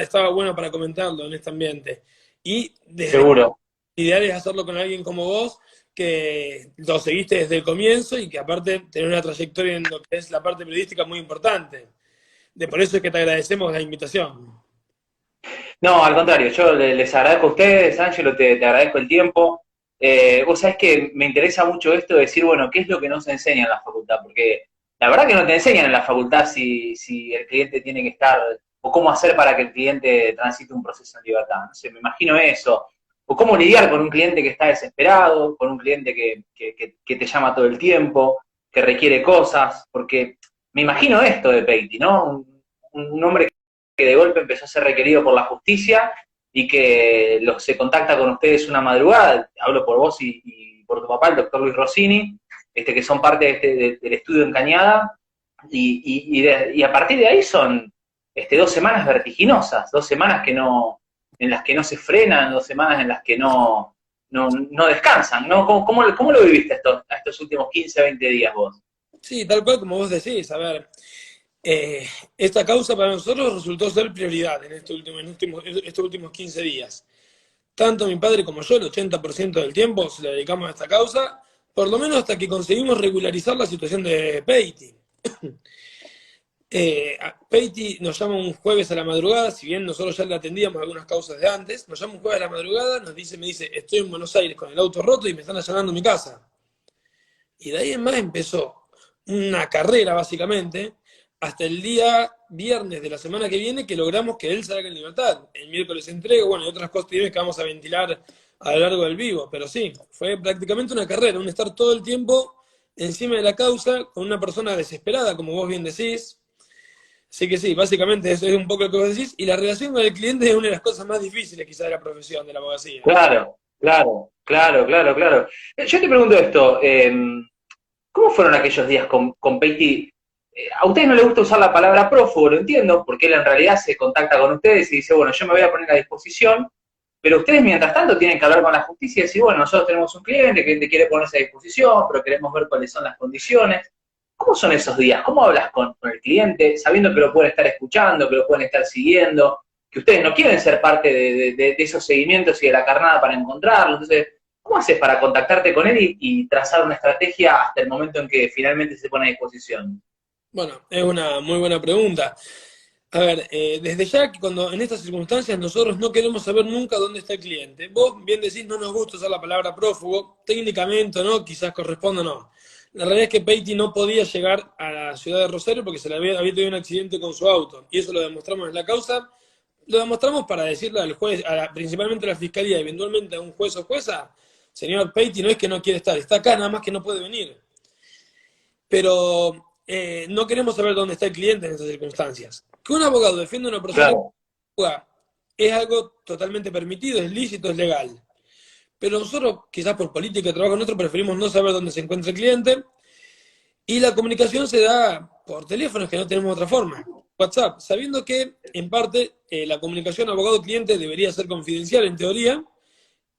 estaba bueno para comentarlo en este ambiente. Y desde Seguro. ideal es hacerlo con alguien como vos, que lo seguiste desde el comienzo y que aparte tenés una trayectoria en lo que es la parte periodística muy importante. De por eso es que te agradecemos la invitación. No, al contrario, yo les agradezco a ustedes, Ángelo, te agradezco el tiempo. Vos sabés que me interesa mucho esto de decir, bueno, ¿qué es lo que no se enseña en la facultad? Porque la verdad que no te enseñan en la facultad si el cliente tiene que estar, o cómo hacer para que el cliente transite un proceso en libertad. No sé, me imagino eso. O cómo lidiar con un cliente que está desesperado, con un cliente que te llama todo el tiempo, que requiere cosas, porque me imagino esto de Peiti, ¿no? Un hombre que de golpe empezó a ser requerido por la justicia y que se contacta con ustedes una madrugada, hablo por vos y por tu papá, el doctor Luis Rossini, que son parte del estudio en Cañada, y a partir de ahí son 2 semanas vertiginosas, 2 semanas en las que no se frenan, 2 semanas en las que no descansan, ¿no? ¿Cómo lo viviste a estos últimos 15, 20 días vos? Sí, tal cual como vos decís, a ver, esta causa para nosotros resultó ser prioridad estos últimos 15 días. Tanto mi padre como yo, el 80% del tiempo se le dedicamos a esta causa, por lo menos hasta que conseguimos regularizar la situación de Peiti. Peiti nos llama un jueves a la madrugada, si bien nosotros ya le atendíamos algunas causas de antes, nos llama un jueves a la madrugada, me dice, estoy en Buenos Aires con el auto roto y me están allanando mi casa. Y de ahí en más empezó una carrera, básicamente, hasta el día viernes de la semana que viene que logramos que él salga en libertad. El miércoles entrego, bueno, y otras cuestiones que vamos a ventilar a lo largo del vivo. Pero sí, fue prácticamente una carrera, un estar todo el tiempo encima de la causa con una persona desesperada, como vos bien decís. Así que sí, básicamente eso es un poco lo que vos decís. Y la relación con el cliente es una de las cosas más difíciles quizás de la profesión de la abogacía. Claro, claro, claro, claro, claro. Yo te pregunto esto, ¿cómo fueron aquellos días con Peiti? A ustedes no les gusta usar la palabra prófugo, lo entiendo, porque él en realidad se contacta con ustedes y dice, bueno, yo me voy a poner a disposición, pero ustedes mientras tanto tienen que hablar con la justicia y decir, bueno, nosotros tenemos un cliente que quiere ponerse a disposición, pero queremos ver cuáles son las condiciones. ¿Cómo son esos días? ¿Cómo hablas con el cliente, sabiendo que lo pueden estar escuchando, que lo pueden estar siguiendo, que ustedes no quieren ser parte de esos seguimientos y de la carnada para encontrarlo? Entonces, ¿cómo haces para contactarte con él y trazar una estrategia hasta el momento en que finalmente se pone a disposición? Bueno, es una muy buena pregunta. A ver, desde ya que cuando en estas circunstancias nosotros no queremos saber nunca dónde está el cliente. Vos bien decís, no nos gusta usar la palabra prófugo, técnicamente o no, quizás corresponda o no. La realidad es que Peiti no podía llegar a la ciudad de Rosario porque había tenido un accidente con su auto. Y eso lo demostramos en la causa. Lo demostramos para decirle al juez, principalmente a la fiscalía, eventualmente a un juez o jueza, señor Peiti no es que no quiere estar, está acá, nada más que no puede venir. Pero no queremos saber dónde está el cliente en esas circunstancias. Que un abogado defienda a una persona Claro, es algo totalmente permitido, es lícito, es legal. Pero nosotros, quizás por política de trabajo nuestro, preferimos no saber dónde se encuentra el cliente y la comunicación se da por teléfonos, que no tenemos otra forma. WhatsApp, sabiendo que, en parte, la comunicación abogado-cliente debería ser confidencial en teoría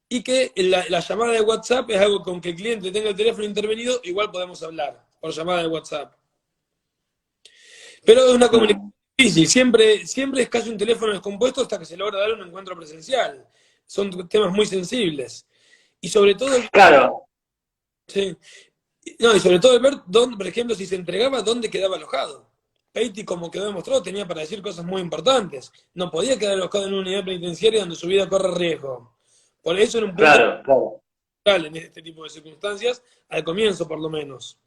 y que la llamada de WhatsApp es algo con que el cliente tenga el teléfono intervenido, igual podemos hablar por llamada de WhatsApp. Pero es una comunicación mm, difícil, siempre es casi un teléfono descompuesto hasta que se logra dar un encuentro presencial. Son temas muy sensibles. Y sobre todo, claro, sí, no, y sobre todo el ver dónde, por ejemplo, si se entregaba, dónde quedaba alojado. Peiti, como quedó demostrado, tenía para decir cosas muy importantes. No podía quedar alojado en una unidad penitenciaria donde su vida corre riesgo. Por eso era un punto claro, claro. central en este tipo de circunstancias, al comienzo por lo menos.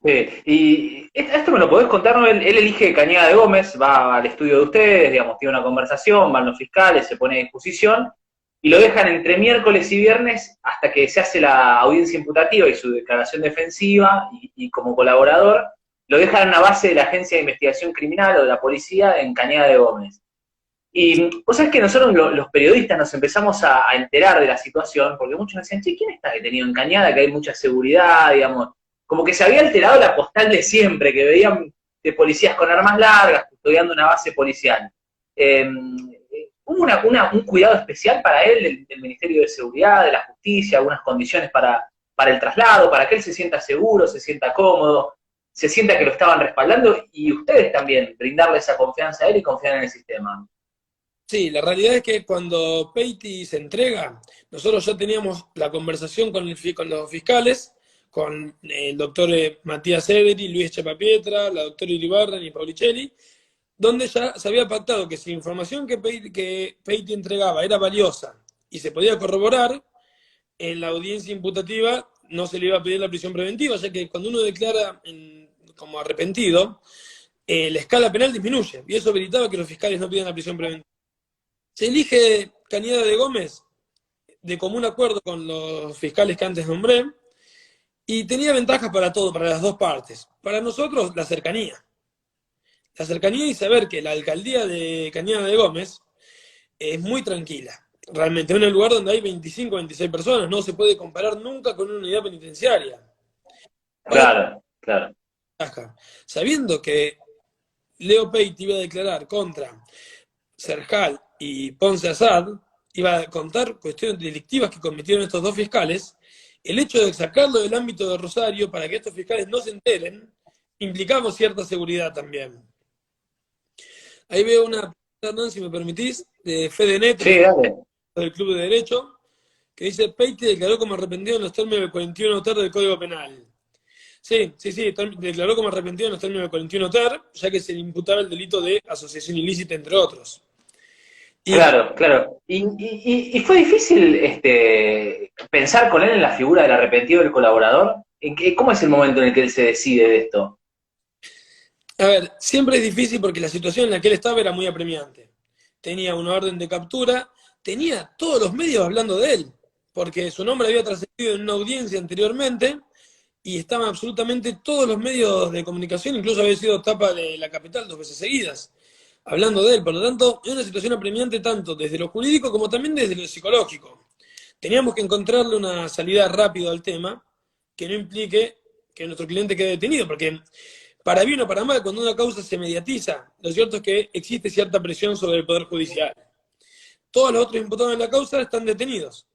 Sí, y esto me lo podés contar, ¿no? Él elige Cañada de Gómez, va al estudio de ustedes, digamos, tiene una conversación, van los fiscales, se pone a disposición, y lo dejan entre miércoles y viernes hasta que se hace la audiencia imputativa y su declaración defensiva, y como colaborador, lo dejan en una base de la Agencia de Investigación Criminal o de la policía en Cañada de Gómez. Y vos sabés que nosotros los periodistas nos empezamos a enterar de la situación, porque muchos nos decían, che, ¿quién está detenido en Cañada? Que hay mucha seguridad, digamos. Como que se había alterado la postal de siempre, que veían de policías con armas largas, custodiando una base policial. ¿Hubo un cuidado especial para él, del Ministerio de Seguridad, de la Justicia, algunas condiciones para el traslado, para que él se sienta seguro, se sienta cómodo, se sienta que lo estaban respaldando, y ustedes también, brindarle esa confianza a él y confiar en el sistema? Sí, la realidad es que cuando Peiti se entrega, nosotros ya teníamos la conversación con los fiscales, con el doctor Matías Ederi, Luis Echepapietra, la doctora Iribarren y Paulicelli, donde ya se había pactado que si la información que Peiti entregaba era valiosa y se podía corroborar, en la audiencia imputativa no se le iba a pedir la prisión preventiva, ya que cuando uno declara como arrepentido, la escala penal disminuye, y eso habilitaba que los fiscales no pidan la prisión preventiva. Se elige Cañada de Gómez de común acuerdo con los fiscales que antes nombré, y tenía ventajas para todo, para las dos partes. Para nosotros, la cercanía. La cercanía y saber que la alcaldía de Cañada de Gómez es muy tranquila. Realmente, en un lugar donde hay 25 o 26 personas, no se puede comparar nunca con una unidad penitenciaria. Para Claro, claro. ventaja, sabiendo que Leo Peiti iba a declarar contra Serjal y Ponce Asad, iba a contar cuestiones delictivas que cometieron estos dos fiscales, el hecho de sacarlo del ámbito de Rosario para que estos fiscales no se enteren, implicamos cierta seguridad también. Ahí veo una pregunta, si me permitís, de FedeNet, Sí, dale. del Club de Derecho, que dice, Peiti declaró como arrepentido en los términos del 41 ter del Código Penal. Sí, sí, sí, declaró como arrepentido en los términos del 41 ter, ya que se le imputaba el delito de asociación ilícita, entre otros. Y Claro, claro. Y fue difícil pensar con él en la figura del arrepentido del colaborador. ¿Cómo es el momento en el que él se decide de esto? a ver, siempre es difícil porque la situación en la que él estaba era muy apremiante. Tenía una orden de captura, tenía todos los medios hablando de él, porque su nombre había trascendido en una audiencia anteriormente y estaban absolutamente todos los medios de comunicación, incluso había sido tapa de La Capital 2 veces seguidas, hablando de él. Por lo tanto, es una situación apremiante tanto desde lo jurídico como también desde lo psicológico. Teníamos que encontrarle una salida rápida al tema que no implique que nuestro cliente quede detenido, porque para bien o para mal, cuando una causa se mediatiza, lo cierto es que existe cierta presión sobre el Poder Judicial. Todos los otros imputados en la causa están detenidos.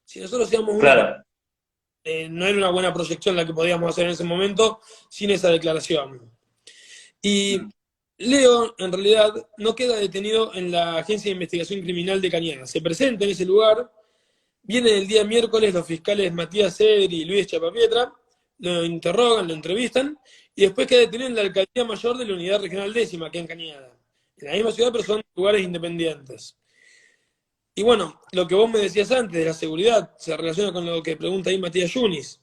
Si nosotros hacíamos Claro. no era una buena proyección la que podíamos hacer en ese momento sin esa declaración. Y Leo, en realidad, no queda detenido en la Agencia de Investigación Criminal de Cañada. Se presenta en ese lugar, vienen el día miércoles los fiscales Matías Ederi y Luis Chapapietra, lo interrogan, lo entrevistan, y después queda detenido en la Alcaldía Mayor de la Unidad Regional Décima, aquí en Cañada. En la misma ciudad, pero son lugares independientes. Y bueno, lo que vos me decías antes de la seguridad, se relaciona con lo que pregunta ahí Matías Yunis,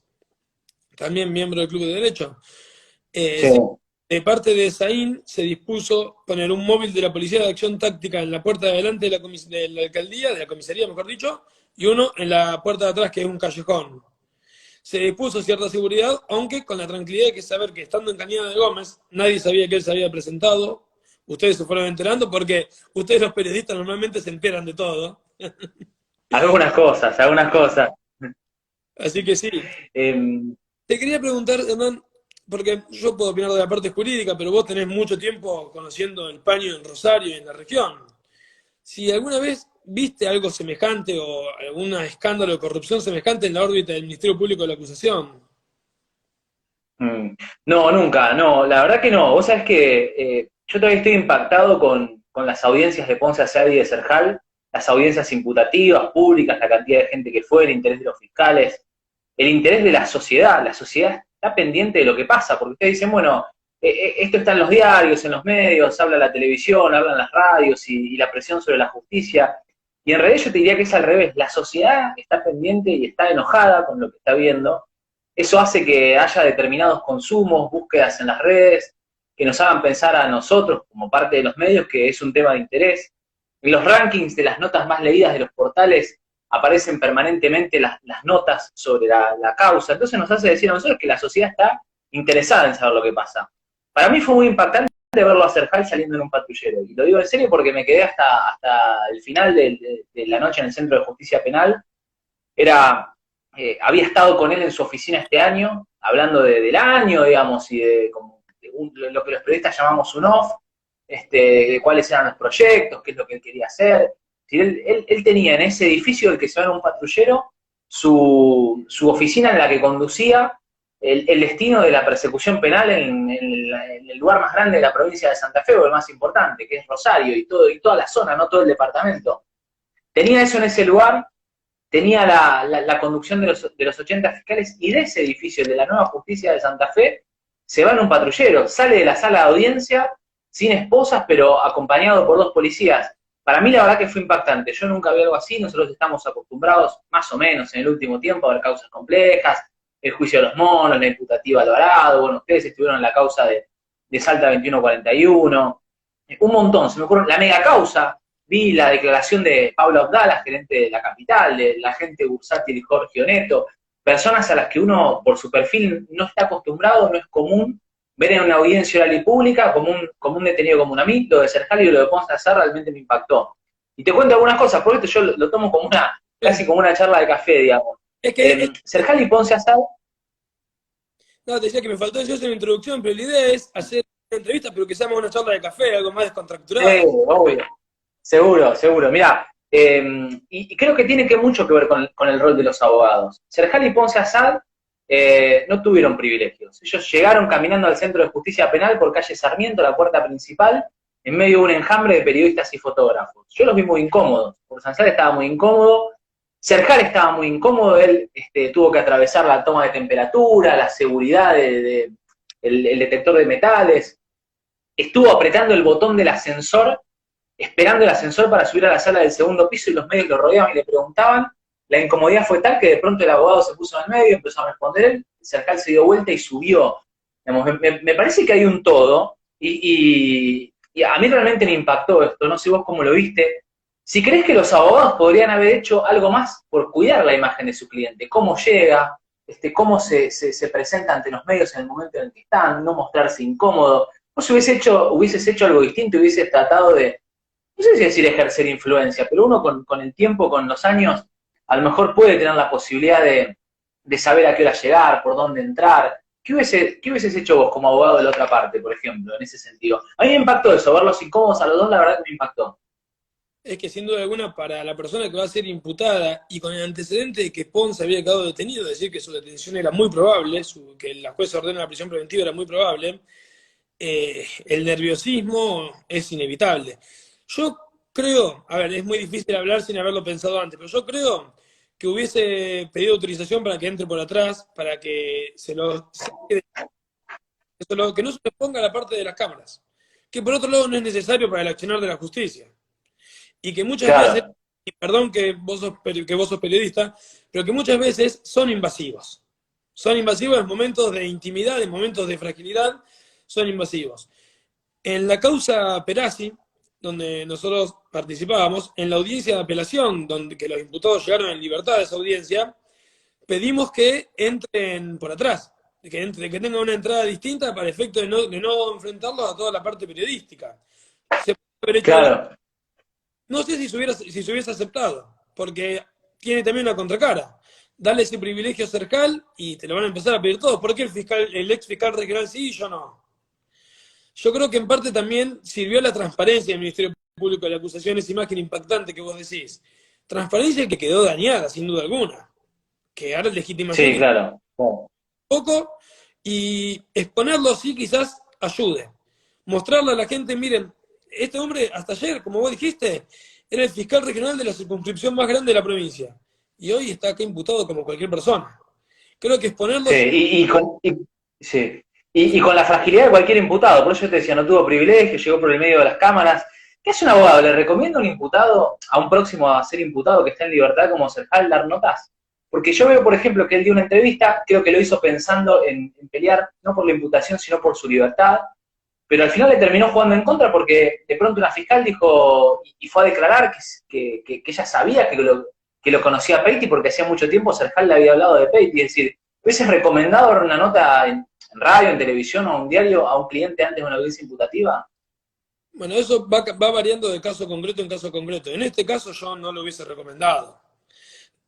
también miembro del Club de Derecho. Sí. Sí, de parte de Saín se dispuso poner un móvil de la Policía de Acción Táctica en la puerta de adelante de la alcaldía, de la comisaría, mejor dicho, y uno en la puerta de atrás, que es un callejón. Se dispuso cierta seguridad, aunque con la tranquilidad de que saber que estando en Cañada de Gómez, nadie sabía que él se había presentado. Ustedes se fueron enterando porque ustedes los periodistas normalmente se enteran de todo. Algunas cosas, algunas cosas. Así que sí. Em, Te quería preguntar, Hernán, porque yo puedo opinar de la parte jurídica, pero vos tenés mucho tiempo conociendo el paño en Rosario y en la región. Si alguna vez viste algo semejante o algún escándalo de corrupción semejante en la órbita del Ministerio Público de la Acusación. mm, no, nunca, no, la verdad que no. Vos sabés que yo todavía estoy impactado con las audiencias de Ponce Asad y de Serjal, las audiencias imputativas, públicas, la cantidad de gente que fue, el interés de los fiscales, el interés de la sociedad está pendiente de lo que pasa, porque ustedes dicen, bueno, esto está en los diarios, en los medios, habla la televisión, hablan las radios y la presión sobre la justicia, y en realidad yo te diría que es al revés, la sociedad está pendiente y está enojada con lo que está viendo, eso hace que haya determinados consumos, búsquedas en las redes, que nos hagan pensar a nosotros, como parte de los medios, que es un tema de interés. En los rankings de las notas más leídas de los portales aparecen permanentemente las notas sobre la causa. Entonces nos hace decir a nosotros que la sociedad está interesada en saber lo que pasa. Para mí fue muy impactante verlo a Serjal saliendo en un patrullero. Y lo digo en serio porque me quedé hasta el final de la noche en el Centro de Justicia Penal. Había estado con él en su oficina este año, hablando del año, digamos, y de lo que los periodistas llamamos un off, de cuáles eran los proyectos, qué es lo que él quería hacer. Él tenía en ese edificio del que se va en un patrullero su oficina en la que conducía el destino de la persecución penal en el lugar más grande de la provincia de Santa Fe, o el más importante, que es Rosario, y toda la zona, no todo el departamento. Tenía eso en ese lugar, tenía la conducción de los 80 fiscales, y de ese edificio, el de la nueva justicia de Santa Fe, se va en un patrullero, sale de la sala de audiencia sin esposas, pero acompañado por 2 policías. Para mí la verdad que fue impactante, yo nunca vi algo así, nosotros estamos acostumbrados, más o menos, en el último tiempo a ver causas complejas, el juicio de los monos, la imputativa Alvarado, bueno, ustedes estuvieron en la causa de Salta 2141, un montón, se me ocurre, la mega causa, vi la declaración de Pablo Abdala, gerente de la capital, de la gente Bursátil y Jorge Oneto, personas a las que uno, por su perfil, no está acostumbrado, no es común ver en una audiencia oral y pública como un detenido como un amigo. Lo de Serjalio y lo de Ponce Azar realmente me impactó. Y te cuento algunas cosas, porque esto yo lo tomo como casi como una charla de café, digamos. Es que, Serjalio y Ponce Azar. no, te decía que me faltó decir eso en la introducción, pero la idea es hacer una entrevista, pero que sea más una charla de café, algo más descontracturado. Obvio. Seguro, seguro. Mirá, y creo que tiene mucho que ver con el rol de los abogados. Serjal y Ponce Azad no tuvieron privilegios. Ellos llegaron caminando al Centro de Justicia Penal por calle Sarmiento, la puerta principal, en medio de un enjambre de periodistas y fotógrafos. Yo los vi muy incómodos, porque Sanzal estaba muy incómodo, Serjal estaba muy incómodo, él tuvo que atravesar la toma de temperatura, la seguridad el detector de metales, estuvo apretando el botón del ascensor, esperando el ascensor para subir a la sala del segundo piso, y los medios lo rodeaban y le preguntaban. La incomodidad fue tal que de pronto el abogado se puso en el medio, empezó a responder él, Serjal se dio vuelta y subió. Digamos, me parece que hay un todo, y a mí realmente me impactó esto, no sé vos cómo lo viste. Si crees que los abogados podrían haber hecho algo más por cuidar la imagen de su cliente, cómo llega, cómo se presenta ante los medios en el momento en el que están, no mostrarse incómodo. Vos hubieses hecho algo distinto, hubieses tratado de, no sé si decir ejercer influencia, pero uno con el tiempo, con los años, a lo mejor puede tener la posibilidad de saber a qué hora llegar, por dónde entrar. ¿Qué hubieses hecho vos como abogado de la otra parte, por ejemplo, en ese sentido? A mí me impactó eso, verlos incómodos a los dos, la verdad que me impactó. Es que sin duda alguna para la persona que va a ser imputada y con el antecedente de que Pons había quedado detenido, decir que su detención era muy probable, que la jueza ordena la prisión preventiva era muy probable, el nerviosismo es inevitable. Yo creo, a ver, es muy difícil hablar sin haberlo pensado antes, pero yo creo que hubiese pedido autorización para que entre por atrás, para que que no se le ponga la parte de las cámaras, que por otro lado no es necesario para el accionar de la justicia. Y que muchas veces, Claro, y perdón que vos sos periodista, pero que muchas veces son invasivos. Son invasivos en momentos de intimidad, en momentos de fragilidad, son invasivos. En la causa Perazzi, donde nosotros participábamos, en la audiencia de apelación, donde que los imputados llegaron en libertad de esa audiencia, pedimos que entren por atrás, que tengan una entrada distinta para efecto de no enfrentarlos a toda la parte periodística. Se puede haber hecho de claro. no sé si se hubiese aceptado, porque tiene también una contracara. Dale ese privilegio cercal y te lo van a empezar a pedir todos. ¿Por qué el ex fiscal regional sí y yo no? Yo creo que en parte también sirvió la transparencia del Ministerio Público de la acusación, esa imagen impactante que vos decís. Transparencia que quedó dañada, sin duda alguna. Que ahora legitimación Sí, claro. Claro. poco y exponerlo así quizás ayude. Mostrarle a la gente, miren, este hombre hasta ayer, como vos dijiste, era el fiscal regional de la circunscripción más grande de la provincia. Y hoy está acá imputado como cualquier persona. Creo que exponerlo Sí, sí. Y con la fragilidad de cualquier imputado, por eso yo te decía, no tuvo privilegio, llegó por el medio de las cámaras. ¿Qué hace un abogado? ¿Le recomienda a un imputado, a un próximo a ser imputado que está en libertad como Serjal, dar notas? Porque yo veo, por ejemplo, que él dio una entrevista, creo que lo hizo pensando en pelear no por la imputación, sino por su libertad, pero al final le terminó jugando en contra porque de pronto una fiscal dijo, y fue a declarar que ella sabía que lo conocía a Peiti porque hacía mucho tiempo Serjal le había hablado de Peiti, es decir, ¿hubieses recomendado dar una nota en radio, en televisión o en un diario a un cliente antes de una audiencia imputativa? bueno, eso va variando de caso concreto en caso concreto. En este caso yo no lo hubiese recomendado.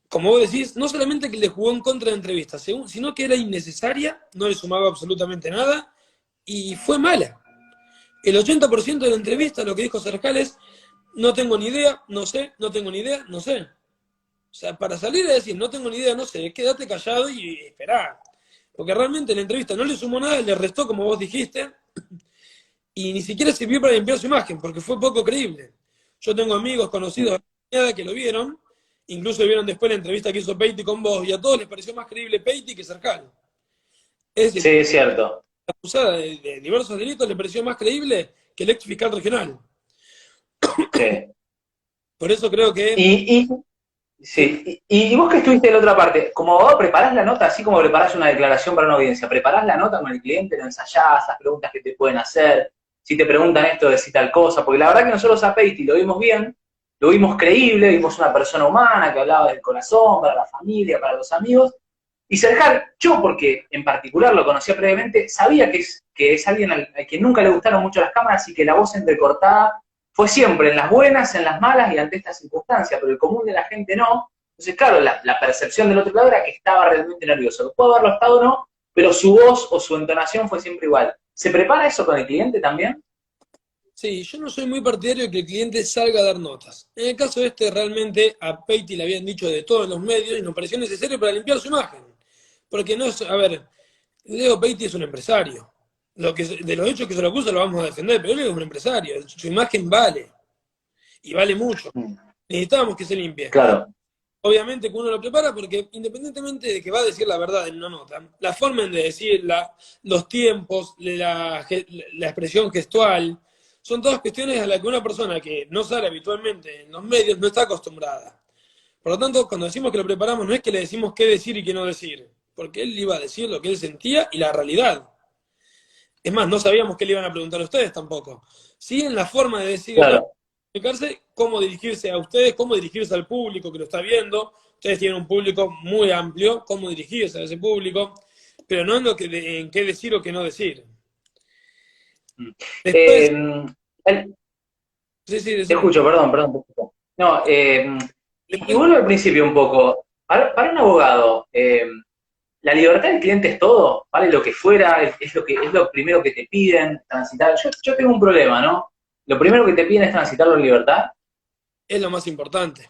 Como vos decís, no solamente que le jugó en contra de entrevistas, sino que era innecesaria, no le sumaba absolutamente nada y fue mala. El 80% de la entrevista lo que dijo Serjal es, no tengo ni idea, no sé, no tengo ni idea, no sé. O sea, para salir a decir, no tengo ni idea, no sé, quédate callado y esperá. Porque realmente la entrevista no le sumó nada, le restó, como vos dijiste, y ni siquiera sirvió para limpiar su imagen, porque fue poco creíble. Yo tengo amigos conocidos que lo vieron, incluso vieron después la entrevista que hizo Peiti con vos, y a todos les pareció más creíble Peiti que Cercal. Es Sí, decir, es cierto. acusada de diversos delitos le pareció más creíble que el ex fiscal regional. Sí. Por eso creo que, Y, sí, sí, y vos que estuviste en la otra parte, como abogado, ¿preparás la nota así como preparás una declaración para una audiencia? ¿Preparás la nota con el cliente, lo ensayás, las preguntas que te pueden hacer? Si te preguntan esto, decís tal cosa, porque la verdad que nosotros a Peiti lo vimos bien, lo vimos creíble, vimos una persona humana que hablaba del corazón, para la familia, para los amigos, y Serjar, yo porque en particular lo conocía previamente, sabía que es alguien al que nunca le gustaron mucho las cámaras y que la voz entrecortada fue siempre en las buenas, en las malas y ante estas circunstancias, pero el común de la gente no. Entonces, claro, la percepción del otro lado era que estaba realmente nervioso. Puede haberlo estado o no, pero su voz o su entonación fue siempre igual. ¿Se prepara eso con el cliente también? sí, yo no soy muy partidario de que el cliente salga a dar notas. En el caso este, realmente a Peiti le habían dicho de todos los medios y nos pareció necesario para limpiar su imagen. Porque no es, a ver, Leo Peiti es un empresario. De los hechos que se lo acusa lo vamos a defender, pero él es un empresario, su imagen vale, y vale mucho. Necesitábamos que se limpie. Claro, Obviamente que uno lo prepara porque independientemente de que va a decir la verdad en una nota, la forma de decirla, los tiempos, la expresión gestual, son todas cuestiones a las que una persona que no sale habitualmente en los medios no está acostumbrada. Por lo tanto, cuando decimos que lo preparamos, no es que le decimos qué decir y qué no decir, porque él iba a decir lo que él sentía y la realidad. Es más, no sabíamos qué le iban a preguntar a ustedes tampoco. Sí, en la forma de decir, claro. explicarse cómo dirigirse a ustedes, cómo dirigirse al público que lo está viendo. Ustedes tienen un público muy amplio, cómo dirigirse a ese público, pero no en, en qué decir o qué no decir. Después, Eh, sí, sí, te decime. escucho, perdón, te escucho. No, y Después, vuelvo al principio un poco. Para un abogado, la libertad del cliente es todo, vale lo que fuera, es lo primero que te piden, transitar. Yo tengo un problema, ¿no? Lo primero que te piden es transitarlo en libertad. es lo más importante.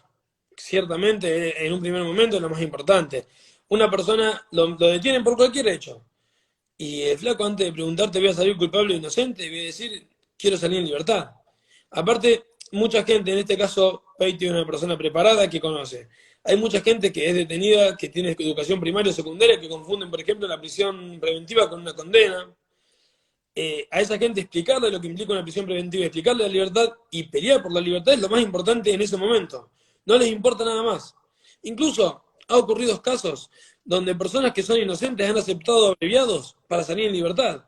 Ciertamente, en un primer momento es lo más importante. Una persona lo detienen por cualquier hecho. Y el flaco, antes de preguntarte, ¿voy a salir culpable o inocente? Voy a decir, quiero salir en libertad. Aparte, mucha gente, en este caso, Peiti es una persona preparada que conoce. Hay mucha gente que es detenida, que tiene educación primaria o secundaria, que confunden, por ejemplo, la prisión preventiva con una condena. A esa gente explicarle lo que implica una prisión preventiva, explicarle la libertad y pelear por la libertad es lo más importante en ese momento. No les importa nada más. Incluso ha ocurrido casos donde personas que son inocentes han aceptado abreviados para salir en libertad.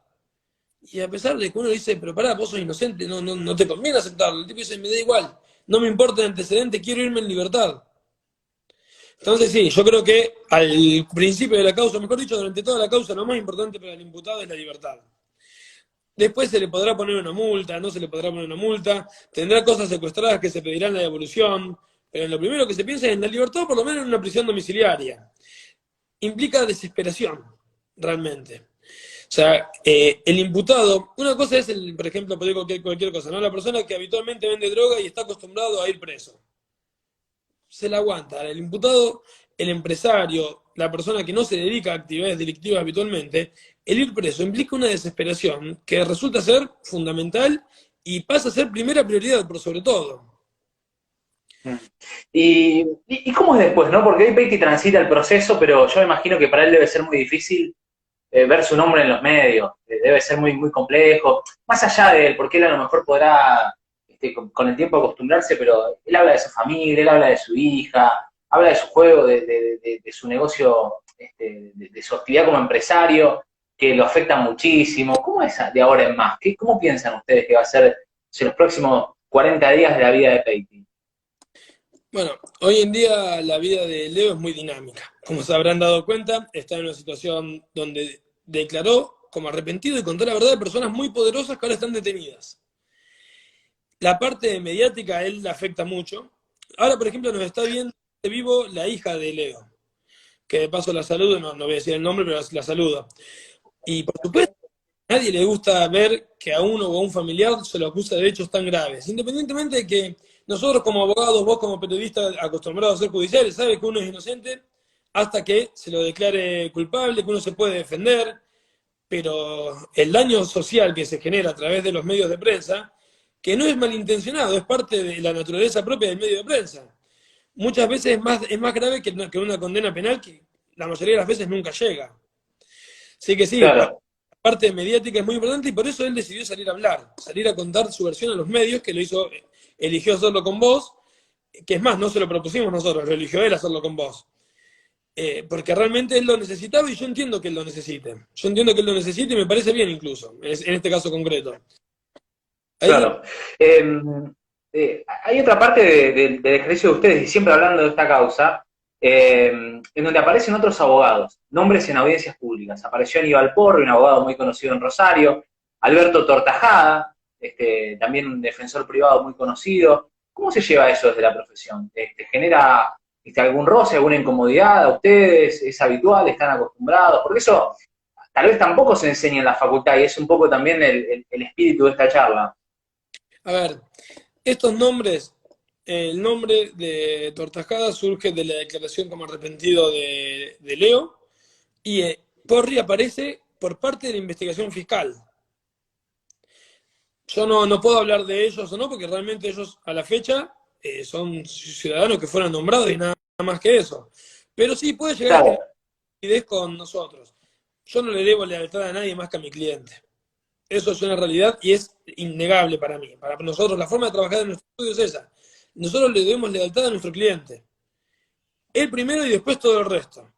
Y a pesar de que uno dice, pero pará, vos sos inocente, no te conviene aceptarlo. El tipo dice, me da igual, no me importa el antecedente, quiero irme en libertad. Entonces sí, yo creo que al principio de la causa, mejor dicho, durante toda la causa, lo más importante para el imputado es la libertad. Después se le podrá poner una multa, no se le podrá poner una multa, tendrá cosas secuestradas que se pedirán la devolución, pero lo primero que se piensa es en la libertad, por lo menos en una prisión domiciliaria. Implica desesperación, realmente. O sea, el imputado, una cosa es, por ejemplo, pedir cualquier cosa, ¿no? La persona que habitualmente vende droga y está acostumbrado a ir preso. Se la aguanta. El imputado, el empresario, la persona que no se dedica a actividades delictivas habitualmente, el ir preso implica una desesperación que resulta ser fundamental y pasa a ser primera prioridad por sobre todo. ¿Y cómo es después, no? Porque hoy Peiti transita el proceso, pero yo me imagino que para él debe ser muy difícil ver su nombre en los medios. Debe ser muy, muy complejo. Más allá de él, porque él a lo mejor podrá con el tiempo acostumbrarse, pero él habla de su familia, él habla de su hija, habla de su juego, de su negocio, de su actividad como empresario, que lo afecta muchísimo. ¿Cómo es de ahora en más? ¿Cómo piensan ustedes que va a ser los próximos 40 días de la vida de Peiti? Bueno, hoy en día la vida de Leo es muy dinámica. Como se habrán dado cuenta, está en una situación donde declaró como arrepentido y contó la verdad de personas muy poderosas que ahora están detenidas. La parte mediática a él le afecta mucho. Ahora, por ejemplo, nos está viendo de vivo la hija de Leo, que de paso la saludo, no voy a decir el nombre, pero la saludo. Y por supuesto, a nadie le gusta ver que a uno o a un familiar se lo acusa de hechos tan graves. Independientemente de que nosotros como abogados, vos como periodista acostumbrados a ser judiciales, sabe que uno es inocente, hasta que se lo declare culpable, que uno se puede defender, pero el daño social que se genera a través de los medios de prensa, que no es malintencionado, es parte de la naturaleza propia del medio de prensa. Muchas veces es más grave que una condena penal que la mayoría de las veces nunca llega. Así que sí, Claro, la parte mediática es muy importante y por eso él decidió salir a hablar, salir a contar su versión a los medios, que lo hizo, eligió hacerlo con vos, que es más, no se lo propusimos nosotros, lo eligió él hacerlo con vos. Porque realmente él lo necesitaba y yo entiendo que él lo necesite. Yo entiendo que él lo necesite y me parece bien incluso, en este caso concreto. Ahí, claro. Hay otra parte del ejercicio de ustedes, y siempre hablando de esta causa, en donde aparecen otros abogados, nombres en audiencias públicas. Apareció Aníbal Porro, un abogado muy conocido en Rosario, Alberto Tortajada, también un defensor privado muy conocido. ¿Cómo se lleva eso desde la profesión? ¿Genera algún roce, alguna incomodidad a ustedes? ¿Es habitual? ¿Están acostumbrados? Porque eso tal vez tampoco se enseña en la facultad y es un poco también el espíritu de esta charla. a ver, estos nombres, el nombre de Tortajada surge de la declaración como arrepentido de Leo y Porri aparece por parte de la investigación fiscal. Yo no puedo hablar de ellos o no, porque realmente ellos a la fecha son ciudadanos que fueron nombrados y nada más que eso. Pero sí puede llegar a Claro, generar validez con nosotros. Yo no le debo lealtad a nadie más que a mi cliente. Eso es una realidad y es innegable para mí. Para nosotros, la forma de trabajar en nuestro estudio es esa. Nosotros le debemos lealtad a nuestro cliente. Él primero y después todo el resto.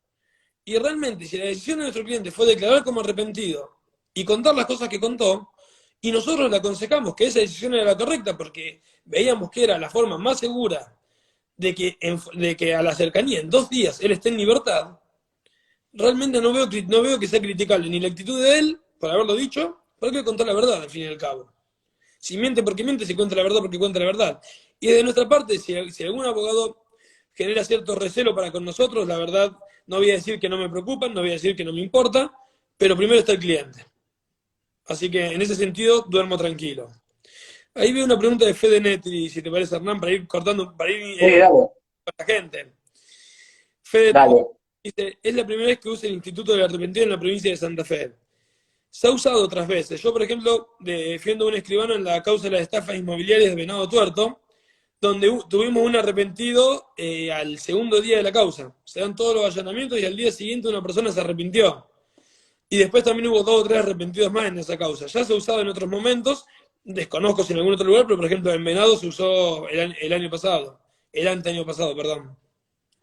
Y realmente, si la decisión de nuestro cliente fue declarar como arrepentido y contar las cosas que contó, y nosotros le aconsejamos que esa decisión era la correcta porque veíamos que era la forma más segura de que a la cercanía en 2 días él esté en libertad, realmente no veo que sea criticable ni la actitud de él por haberlo dicho, porque hay que contar la verdad al fin y al cabo. Si miente porque miente, si cuenta la verdad porque cuenta la verdad. Y de nuestra parte, si algún abogado genera cierto recelo para con nosotros, la verdad, no voy a decir que no me preocupan, no voy a decir que no me importa, pero primero está el cliente. Así que en ese sentido, duermo tranquilo. Ahí veo una pregunta de Fede Netri, si te parece, Hernán, para ir cortando, para ir sí, dale, con la gente. Fede dale. dice, es la primera vez que usa el Instituto del Arrepentido en la provincia de Santa Fe. Se ha usado otras veces. Yo, por ejemplo, defiendo a un escribano en la causa de las estafas inmobiliarias de Venado Tuerto, donde tuvimos un arrepentido al segundo día de la causa. Se dan todos los allanamientos y al día siguiente una persona se arrepintió. Y después también hubo 2 o 3 arrepentidos más en esa causa. Ya se ha usado en otros momentos, desconozco si en algún otro lugar, pero por ejemplo en Venado se usó el año pasado, el anteaño pasado, perdón.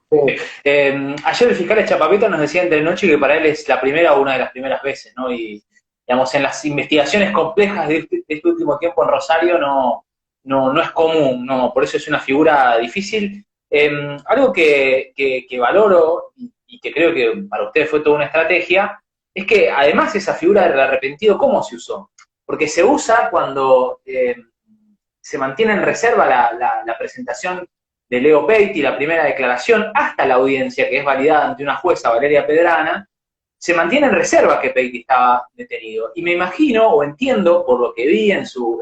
Sí. Ayer el fiscal Chapapeta nos decía entre noche que para él es la primera o una de las primeras veces, ¿no? Y, digamos, en las investigaciones complejas de este último tiempo en Rosario no es común, no, por eso es una figura difícil. Algo que valoro y que creo que para ustedes fue toda una estrategia, es que además esa figura del arrepentido, ¿cómo se usó? Porque se usa cuando se mantiene en reserva la presentación de Leo Peiti, la primera declaración, hasta la audiencia que es validada ante una jueza, Valeria Pedrana, se mantiene en reserva que Peiti estaba detenido. Y me imagino, o entiendo, por lo que vi en su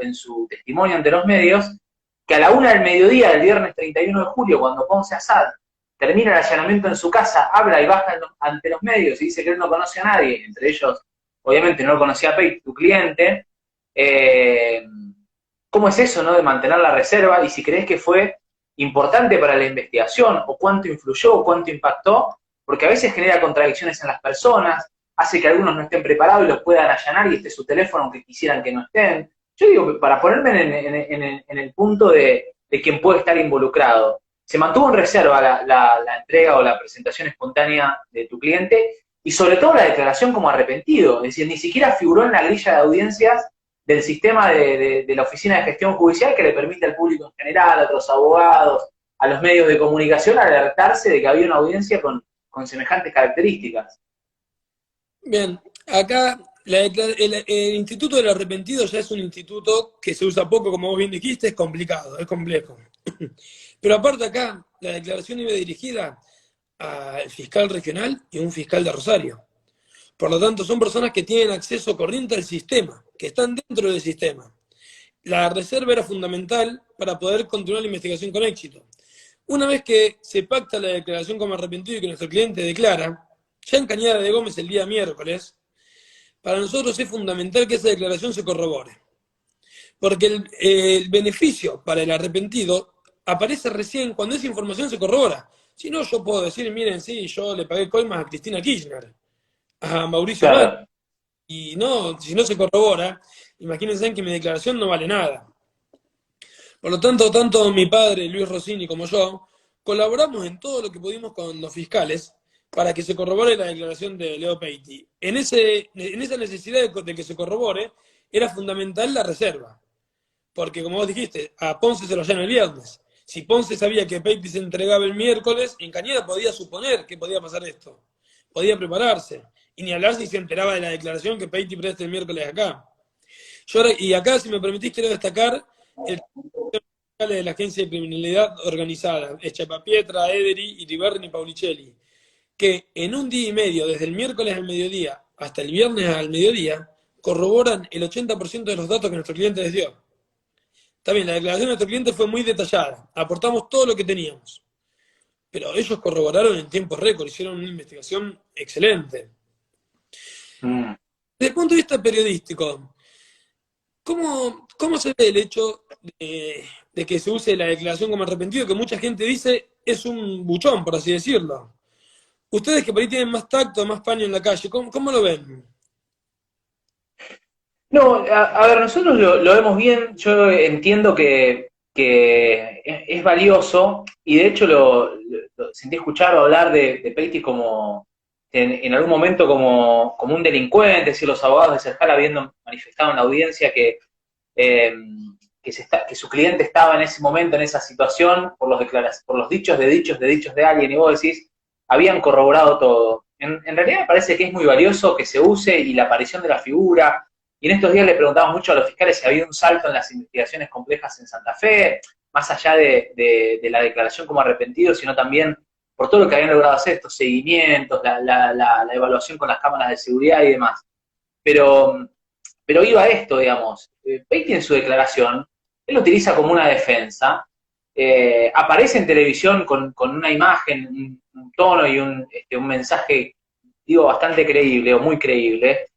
testimonio ante los medios, que a la 1 del mediodía del viernes 31 de julio, cuando Ponce Asad termina el allanamiento en su casa, habla y baja ante los medios y dice que él no conoce a nadie, entre ellos, obviamente no lo conocía a Peiti, tu cliente. ¿Cómo es eso, no, de mantener la reserva? Y si crees que fue importante para la investigación, o cuánto influyó, o cuánto impactó, porque a veces genera contradicciones en las personas, hace que algunos no estén preparados y los puedan allanar y esté su teléfono aunque quisieran que no estén. Yo digo, para ponerme en el punto de quien puede estar involucrado, se mantuvo en reserva la entrega o la presentación espontánea de tu cliente y sobre todo la declaración como arrepentido, es decir, ni siquiera figuró en la grilla de audiencias del sistema de la Oficina de Gestión Judicial que le permite al público en general, a otros abogados, a los medios de comunicación, alertarse de que había una audiencia con semejantes características. Bien, acá el Instituto del Arrepentido ya es un instituto que se usa poco, como vos bien dijiste, es complicado, es complejo. Pero aparte acá, la declaración iba dirigida al fiscal regional y un fiscal de Rosario. Por lo tanto, son personas que tienen acceso corriente al sistema, que están dentro del sistema. La reserva era fundamental para poder continuar la investigación con éxito. Una vez que se pacta la declaración como arrepentido y que nuestro cliente declara, ya en Cañada de Gómez el día miércoles, para nosotros es fundamental que esa declaración se corrobore. Porque el beneficio para el arrepentido aparece recién cuando esa información se corrobora. Si no, yo puedo decir, miren, sí, yo le pagué coimas a Cristina Kirchner, a Mauricio Macri, Claro. y no, si no se corrobora, imagínense que mi declaración no vale nada. Por lo tanto, tanto mi padre, Luis Rossini, como yo, colaboramos en todo lo que pudimos con los fiscales para que se corrobore la declaración de Leo Peiti. En esa necesidad de que se corrobore, era fundamental la reserva. Porque, como vos dijiste, a Ponce se lo hallan el viernes. Si Ponce sabía que Peiti se entregaba el miércoles, en Cañada podía suponer que podía pasar esto. Podía prepararse. Y ni hablar si se enteraba de la declaración que Peiti preste el miércoles acá. Y acá, si me permitís, quiero destacar el de la Agencia de Criminalidad Organizada, Echapapietra, Ederi, Iriberni y Paulicelli, que en un día y medio, desde el miércoles al mediodía hasta el viernes al mediodía, corroboran el 80% de los datos que nuestro cliente les dio. Está bien, la declaración de nuestro cliente fue muy detallada, aportamos todo lo que teníamos, pero ellos corroboraron en tiempo récord, hicieron una investigación excelente. Mm. Desde el punto de vista periodístico, ¿cómo se ve el hecho de que se use la declaración como arrepentido, que mucha gente dice es un buchón, por así decirlo? Ustedes que por ahí tienen más tacto, más paño en la calle, ¿cómo lo ven? No, a ver, nosotros lo vemos bien, yo entiendo que es valioso y de hecho lo sentí escuchar o hablar de Peiti como en algún momento como un delincuente, es decir, los abogados de Cercal habiendo manifestado en la audiencia eh, que su cliente estaba en ese momento, en esa situación, por los dichos de alguien, y vos decís, habían corroborado todo. En realidad me parece que es muy valioso que se use y la aparición de la figura. Y en estos días le preguntamos mucho a los fiscales si había un salto en las investigaciones complejas en Santa Fe, más allá de la declaración como arrepentido, sino también por todo lo que habían logrado hacer, estos seguimientos, la evaluación con las cámaras de seguridad y demás. Pero, pero iba a esto, digamos. Peiti en su declaración, él lo utiliza como una defensa, aparece en televisión con una imagen, un tono y un mensaje, digo, bastante creíble o muy creíble,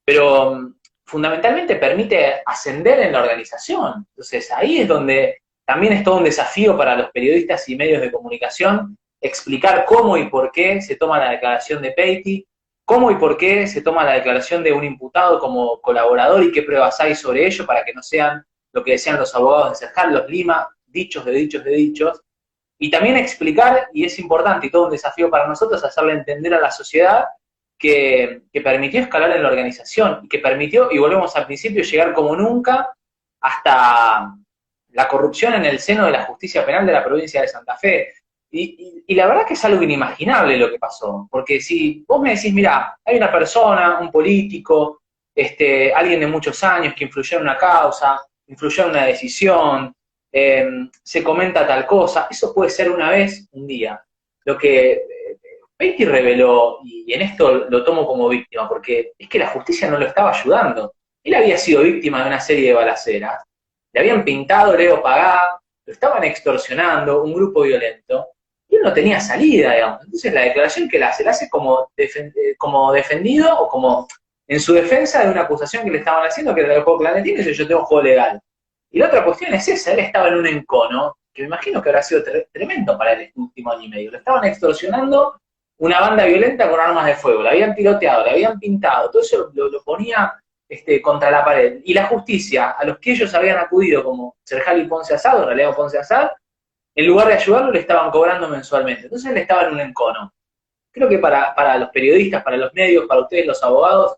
pero fundamentalmente permite ascender en la organización. Entonces ahí es donde también es todo un desafío para los periodistas y medios de comunicación explicar cómo y por qué se toma la declaración de Peiti, cómo y por qué se toma la declaración de un imputado como colaborador y qué pruebas hay sobre ello para que no sean lo que decían los abogados de Cercal, los Lima, dichos de dichos de dichos, y también explicar, y es importante y todo un desafío para nosotros, hacerle entender a la sociedad que permitió escalar en la organización y que permitió, y volvemos al principio, llegar como nunca hasta la corrupción en el seno de la justicia penal de la provincia de Santa Fe. Y la verdad que es algo inimaginable lo que pasó, porque si vos me decís, mira, hay una persona, un político, alguien de muchos años que influyó en una causa, influyó en una decisión, se comenta tal cosa, eso puede ser una vez, un día. Lo que Peiti reveló, y en esto lo tomo como víctima, porque es que la justicia no lo estaba ayudando. Él había sido víctima de una serie de balaceras, le habían pintado Leo Pagá, lo estaban extorsionando, un grupo violento, y él no tenía salida, digamos. Entonces la declaración que la hace como defendido o como en su defensa de una acusación que le estaban haciendo, que era el juego clandestino, y dice, yo tengo juego legal. Y la otra cuestión es esa, él estaba en un encono, que me imagino que habrá sido tremendo para él este último año y medio. Lo estaban extorsionando una banda violenta con armas de fuego, la habían tiroteado, la habían pintado, todo eso lo ponía contra la pared. Y la justicia, a los que ellos habían acudido como Cercal y Ponce Asado, Raleado Ponce Asad, en lugar de ayudarlo, le estaban cobrando mensualmente. Entonces él estaba en un encono. Creo que para los periodistas, para los medios, para ustedes los abogados,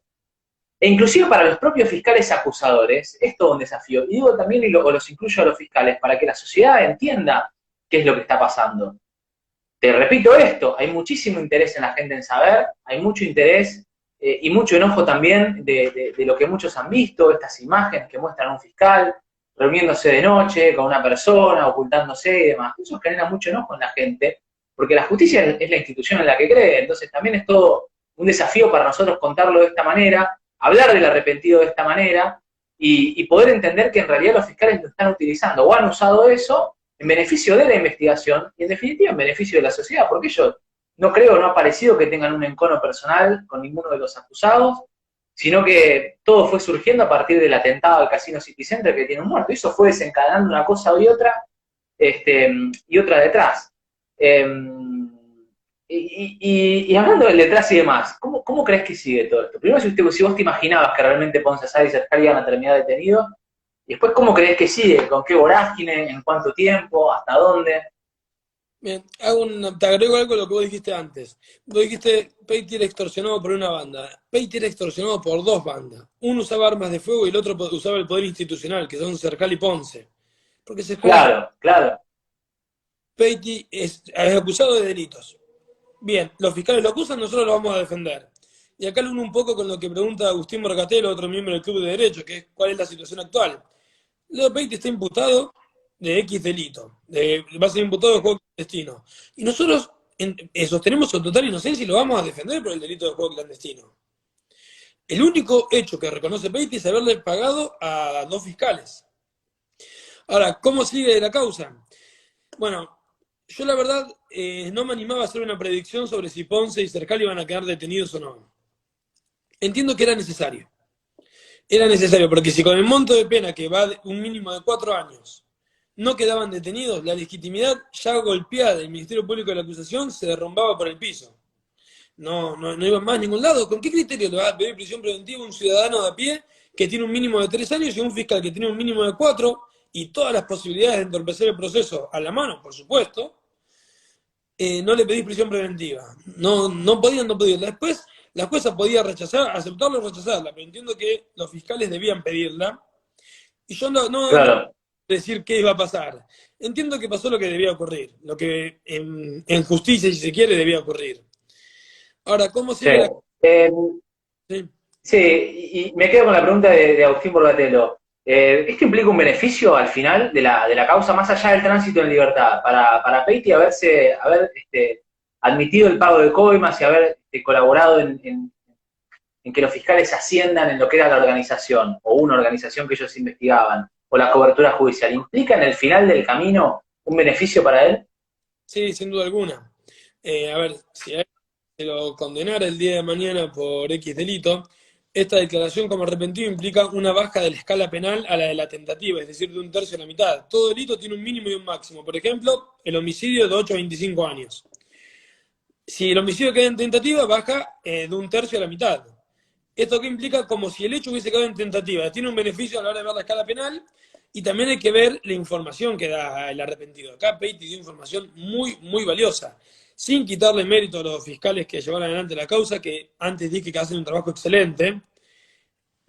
e inclusive para los propios fiscales acusadores, es todo un desafío. Y digo también, o los incluyo a los fiscales, para que la sociedad entienda qué es lo que está pasando. Te repito esto, hay muchísimo interés en la gente en saber, hay mucho interés y mucho enojo también de lo que muchos han visto, estas imágenes que muestran a un fiscal reuniéndose de noche con una persona, ocultándose y demás. Eso genera mucho enojo en la gente, porque la justicia es la institución en la que cree, entonces también es todo un desafío para nosotros contarlo de esta manera, hablar del arrepentido de esta manera y poder entender que en realidad los fiscales lo están utilizando o han usado eso en beneficio de la investigación y en definitiva en beneficio de la sociedad, porque ellos no creo, no ha parecido que tengan un encono personal con ninguno de los acusados, sino que todo fue surgiendo a partir del atentado al Casino City Center que tiene un muerto. Y eso fue desencadenando una cosa y otra, y otra detrás. Y hablando del detrás y demás, ¿cómo crees que sigue todo esto? Primero, si vos te imaginabas que realmente Ponce Sá y Cercari iban a terminar detenidos, y después, ¿cómo crees que sigue? ¿Con qué vorágine? ¿En cuánto tiempo? ¿Hasta dónde? Bien, te agrego algo a lo que vos dijiste antes. Vos dijiste, Peiti era extorsionado por una banda. Peiti era extorsionado por dos bandas. Uno usaba armas de fuego y el otro usaba el poder institucional, que son Cercal y Ponce. Porque Claro, claro. Peiti es acusado de delitos. Bien, los fiscales lo acusan, nosotros lo vamos a defender. Y acá lo uno un poco con lo que pregunta Agustín Morcatelo, otro miembro del Club de Derecho, que es cuál es la situación actual. Leo Peiti está imputado de X delito, va a ser imputado de juego clandestino. Y nosotros sostenemos su total inocencia y lo vamos a defender por el delito de juego clandestino. El único hecho que reconoce Peiti es haberle pagado a dos fiscales. Ahora, ¿cómo sigue la causa? Bueno, yo la verdad no me animaba a hacer una predicción sobre si Ponce y Cercal iban a quedar detenidos o no. Entiendo que era necesario. Era necesario, porque si con el monto de pena que va un mínimo de 4 años no quedaban detenidos, la legitimidad ya golpeada del Ministerio Público de la acusación se derrumbaba por el piso. No iban más a ningún lado. ¿Con qué criterio le va a pedir prisión preventiva un ciudadano de a pie que tiene un mínimo de 3 años y un fiscal que tiene un mínimo de 4 y todas las posibilidades de entorpecer el proceso a la mano, por supuesto? No le pedís prisión preventiva. No podían. Después, la jueza podía rechazar, aceptarla o rechazarla, pero entiendo que los fiscales debían pedirla. Y yo no Claro. decir qué iba a pasar. Entiendo que pasó lo que debía ocurrir, lo que en justicia, si se quiere, debía ocurrir. Ahora, ¿cómo Sí. sigue la... Sí. Sí, y me quedo con la pregunta de Agustín Borgatelo. ¿Esto implica un beneficio al final de la causa, más allá del tránsito en libertad, para Peiti haber admitido el pago de coimas y haber colaborado en que los fiscales asciendan en lo que era la organización, o una organización que ellos investigaban, o la cobertura judicial? ¿Implica en el final del camino un beneficio para él? Sí, sin duda alguna. A ver, si a él se lo condenara el día de mañana por X delito, esta declaración como arrepentido implica una baja de la escala penal a la de la tentativa, es decir, de un tercio a la mitad. Todo delito tiene un mínimo y un máximo. Por ejemplo, el homicidio de 8 a 25 años. Si el homicidio queda en tentativa, baja de un tercio a la mitad. ¿Esto qué implica? Como si el hecho hubiese quedado en tentativa. Tiene un beneficio a la hora de ver la escala penal y también hay que ver la información que da el arrepentido. Acá Peiti dio información muy, muy valiosa, sin quitarle mérito a los fiscales que llevaron adelante la causa, que antes dije que hacen un trabajo excelente.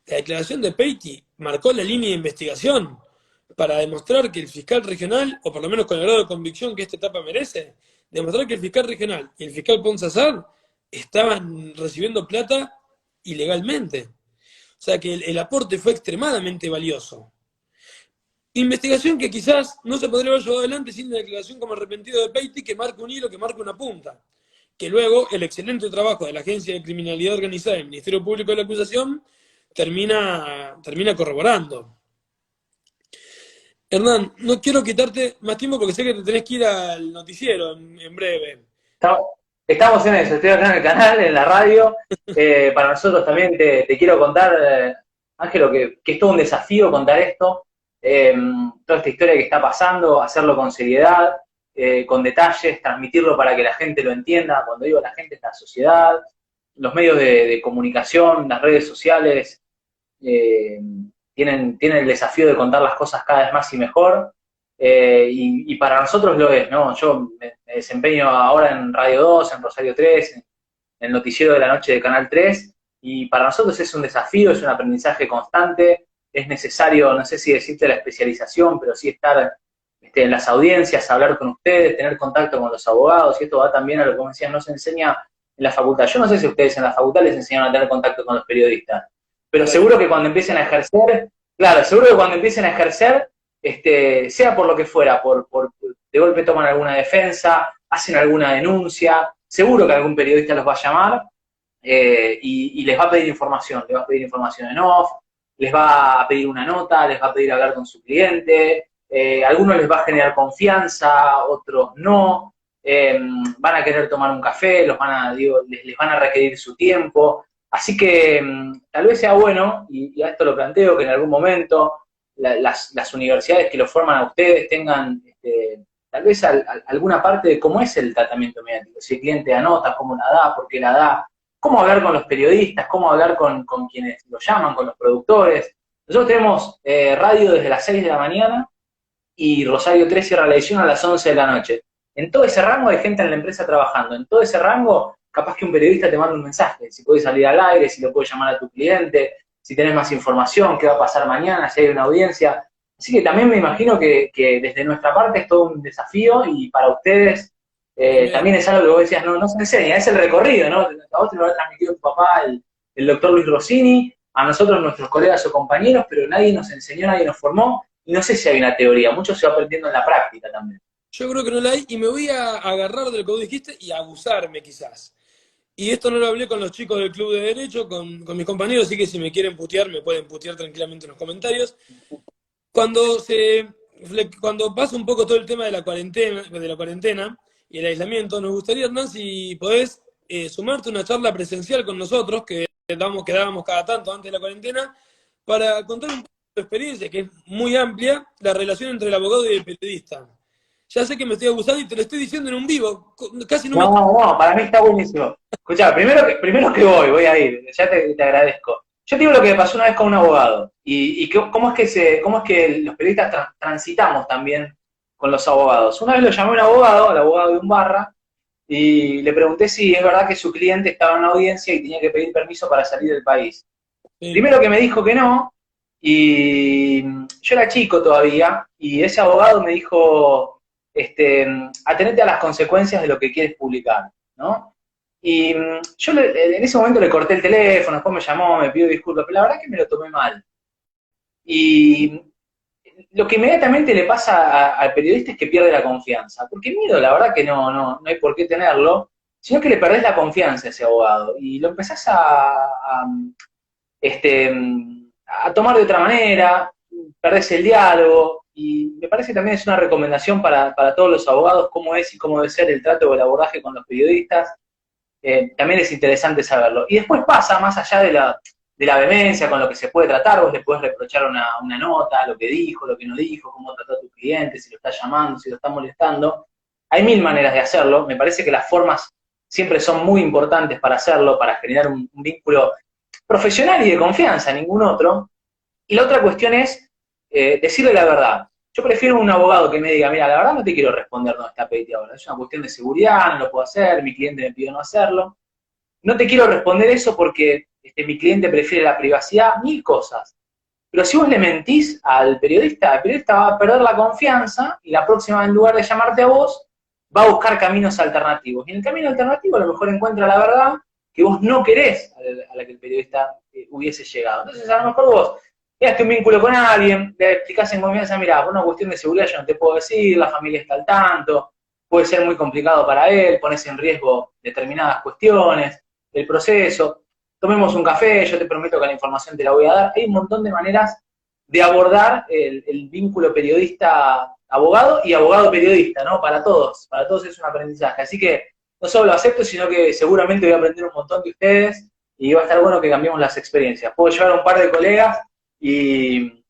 La declaración de Peiti marcó la línea de investigación para demostrar que el fiscal regional, o por lo menos con el grado de convicción que esta etapa merece, demostrar que el fiscal regional y el fiscal Ponce Azar estaban recibiendo plata ilegalmente. O sea que el aporte fue extremadamente valioso. Investigación que quizás no se podría haber llevado adelante sin la declaración como arrepentido de Peiti, que marca un hilo, que marca una punta. Que luego el excelente trabajo de la Agencia de Criminalidad Organizada y el Ministerio Público de la Acusación termina corroborando. Hernán, no quiero quitarte más tiempo porque sé que te tenés que ir al noticiero en breve. Estamos en eso, estoy acá en el canal, en la radio. Para nosotros también te quiero contar, Ángelo, que es todo un desafío contar esto, toda esta historia que está pasando, hacerlo con seriedad, con detalles, transmitirlo para que la gente lo entienda. Cuando digo la gente, es la sociedad, los medios de comunicación, las redes sociales, tienen el desafío de contar las cosas cada vez más y mejor. Y para nosotros lo es, ¿no? Yo me desempeño ahora en Radio 2, en Rosario 3, en el noticiero de la noche de Canal 3, y para nosotros es un desafío, es un aprendizaje constante, es necesario, no sé si decirte la especialización, pero sí estar en las audiencias, hablar con ustedes, tener contacto con los abogados, y esto va también a lo que me decían, no se enseña en la facultad. Yo no sé si ustedes en la facultad les enseñaron a tener contacto con los periodistas, pero seguro que cuando empiecen a ejercer, claro, seguro que cuando empiecen a ejercer, sea por lo que fuera, de golpe toman alguna defensa, hacen alguna denuncia, seguro que algún periodista los va a llamar y les va a pedir información, les va a pedir información en off, les va a pedir una nota, les va a pedir hablar con su cliente, algunos les va a generar confianza, otros no, van a querer tomar un café, les van a requerir su tiempo, así que tal vez sea bueno, y a esto lo planteo, que en algún momento las universidades que lo forman a ustedes tengan tal vez alguna parte de cómo es el tratamiento mediático, si el cliente anota, cómo la da, por qué la da, cómo hablar con los periodistas, cómo hablar con quienes lo llaman, con los productores. Nosotros tenemos radio desde las 6 de la mañana y Rosario 3 cierra la edición a las 11 de la noche. En todo ese rango hay gente en la empresa trabajando. En todo ese rango, capaz que un periodista te manda un mensaje, si puedes salir al aire, si lo puedes llamar a tu cliente, si tenés más información, qué va a pasar mañana, si hay una audiencia. Así que también me imagino que desde nuestra parte es todo un desafío y para ustedes también es algo que vos decías, no se enseña, es el recorrido, ¿no? A vos te lo ha transmitido tu papá, el doctor Luis Rossini, a nosotros, nuestros colegas o compañeros, pero nadie nos enseñó, nadie nos formó, y no sé si hay una teoría, mucho se va aprendiendo en la práctica también. Yo creo que no la hay y me voy a agarrar de lo que vos dijiste y a abusarme quizás. Y esto no lo hablé con los chicos del Club de Derecho, con mis compañeros, así que si me quieren putear, me pueden putear tranquilamente en los comentarios. Cuando cuando pasa un poco todo el tema de la cuarentena y el aislamiento, nos gustaría, Hernán, si podés sumarte a una charla presencial con nosotros, que dábamos cada tanto antes de la cuarentena, para contar un poco de tu experiencia, que es muy amplia, la relación entre el abogado y el periodista. Ya sé que me estoy abusando y te lo estoy diciendo en un vivo, casi no me... No, para mí está buenísimo. Escuchá, primero que voy a ir, ya te agradezco. Yo te digo lo que me pasó una vez con un abogado, cómo es que los periodistas transitamos también con los abogados. Una vez lo llamé a un abogado, al abogado de un barra, y le pregunté si es verdad que su cliente estaba en una audiencia y tenía que pedir permiso para salir del país. Sí, Primero que me dijo que no, y yo era chico todavía, y ese abogado me dijo, atenete a las consecuencias de lo que quieres publicar, ¿no? Y yo en ese momento le corté el teléfono, después me llamó, me pidió disculpas, pero la verdad es que me lo tomé mal. Y lo que inmediatamente le pasa al periodista es que pierde la confianza, porque miedo, la verdad que no hay por qué tenerlo, sino que le perdés la confianza a ese abogado, y lo empezás este, a tomar de otra manera, perdés el diálogo, y me parece que también es una recomendación para todos los abogados cómo es y cómo debe ser el trato o el abordaje con los periodistas, también es interesante saberlo. Y después pasa, más allá de la vehemencia con lo que se puede tratar, vos le podés reprochar una nota, lo que dijo, lo que no dijo, cómo trató a tu cliente, si lo está llamando, si lo está molestando. Hay mil maneras de hacerlo, me parece que las formas siempre son muy importantes para hacerlo, para generar un vínculo profesional y de confianza, ningún otro. Y la otra cuestión es decirle la verdad. Yo prefiero un abogado que me diga, mira, la verdad no te quiero responder no está pedido ahora, es una cuestión de seguridad, no lo puedo hacer, mi cliente me pidió no hacerlo. No te quiero responder eso porque mi cliente prefiere la privacidad, mil cosas. Pero si vos le mentís al periodista, el periodista va a perder la confianza y la próxima, en lugar de llamarte a vos, va a buscar caminos alternativos. Y en el camino alternativo a lo mejor encuentra la verdad que vos no querés a la que el periodista hubiese llegado. Entonces a lo mejor vos creaste un vínculo con alguien, le explicás en confianza, mira, por una cuestión de seguridad yo no te puedo decir, la familia está al tanto, puede ser muy complicado para él, pones en riesgo determinadas cuestiones, el proceso, tomemos un café, yo te prometo que la información te la voy a dar. Hay un montón de maneras de abordar el vínculo periodista-abogado y abogado-periodista, ¿no? Para todos es un aprendizaje. Así que no solo lo acepto, sino que seguramente voy a aprender un montón de ustedes y va a estar bueno que cambiemos las experiencias. Puedo llevar a un par de colegas y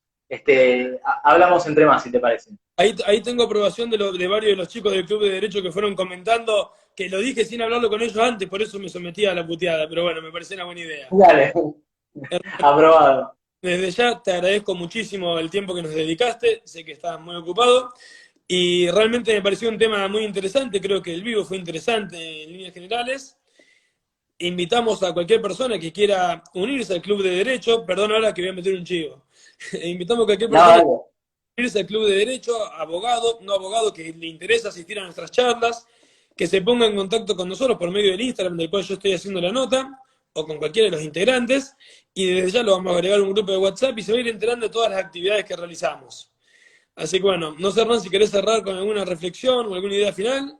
hablamos entre más, si te parece. ahí tengo aprobación de varios de los chicos del Club de Derecho que fueron comentando, que lo dije sin hablarlo con ellos antes, por eso me sometí a la puteada, pero bueno, me pareció una buena idea. Dale, aprobado. Desde ya te agradezco muchísimo el tiempo que nos dedicaste, sé que estás muy ocupado, y realmente me pareció un tema muy interesante, creo que el vivo fue interesante en líneas generales. Invitamos a cualquier persona que quiera unirse al Club de Derecho, perdón ahora que voy a meter un chivo, invitamos a cualquier persona que quiera unirse al Club de Derecho, abogado, no abogado, que le interesa asistir a nuestras charlas, que se ponga en contacto con nosotros por medio del Instagram del cual yo estoy haciendo la nota, o con cualquiera de los integrantes, y desde ya lo vamos a agregar a un grupo de WhatsApp y se va a ir enterando de todas las actividades que realizamos. Así que bueno, no sé, Hernán, si querés cerrar con alguna reflexión o alguna idea final.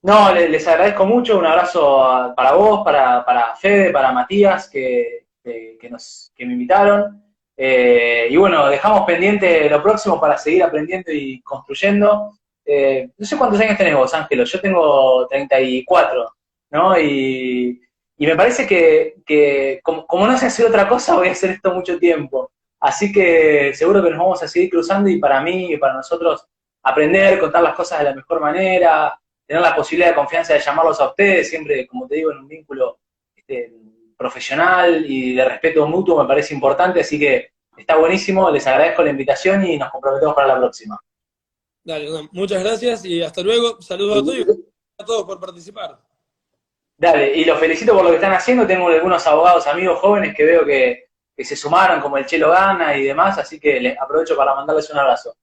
No, les agradezco mucho, un abrazo para vos, para Fede, para Matías, que me invitaron. Y bueno, dejamos pendiente lo próximo para seguir aprendiendo y construyendo. No sé cuántos años tenés vos, Ángelo, yo tengo 34, ¿no? Y me parece que como no sé hacer otra cosa, voy a hacer esto mucho tiempo. Así que seguro que nos vamos a seguir cruzando y para mí y para nosotros aprender, contar las cosas de la mejor manera, tener la posibilidad de confianza de llamarlos a ustedes, siempre, como te digo, en un vínculo este, profesional y de respeto mutuo me parece importante, así que está buenísimo, les agradezco la invitación y nos comprometemos para la próxima. Dale, bueno, muchas gracias y hasta luego. Saludos a todos y gracias a todos por participar. Dale, y los felicito por lo que están haciendo, tengo algunos abogados amigos jóvenes que veo que se sumaron, como el Chelo Gana y demás, así que les aprovecho para mandarles un abrazo.